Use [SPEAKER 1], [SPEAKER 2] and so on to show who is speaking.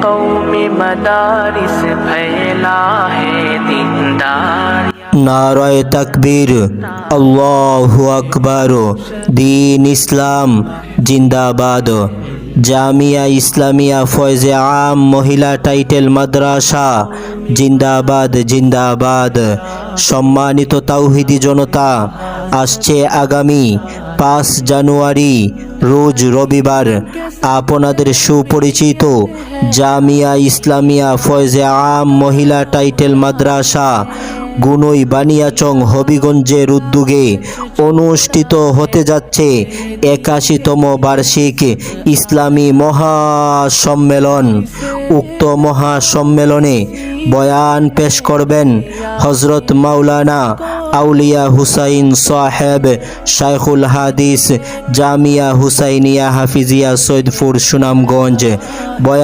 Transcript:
[SPEAKER 1] कौम मदारिस फैला है दीनदार।
[SPEAKER 2] नाराए तकबीर, अल्लाहु अकबर, दीन इस्लाम जिंदाबाद। জামিয়া ইসলামিয়া ফয়জে আম মহিলা টাইটেল মাদ্রাসা জিন্দাবাদ জিন্দাবাদ। সম্মানিত তাওহিদি জনতা, আসছে আগামী 5 জানুয়ারি রোজ রবিবার আপনাদের সুপরিচিত জামিয়া ইসলামিয়া ফয়জে আম মহিলা টাইটেল মাদ্রাসা গুনই বানিয়াচং হবিগঞ্জের উদ্যোগে অনুষ্ঠিত হতে যাচ্ছে 81তম বার্ষিক ইসলামী মহাসম্মেলন। উক্ত মহাসম্মেলনে বয়ান পেশ করবেন হজরত মাওলানা আউলিয়া হুসাইন সাহেব শাইখুল হাদিস জামিয়া হুসাইনিয়া হাফিজিয়া সৈয়দপুর সুনামগঞ্জ।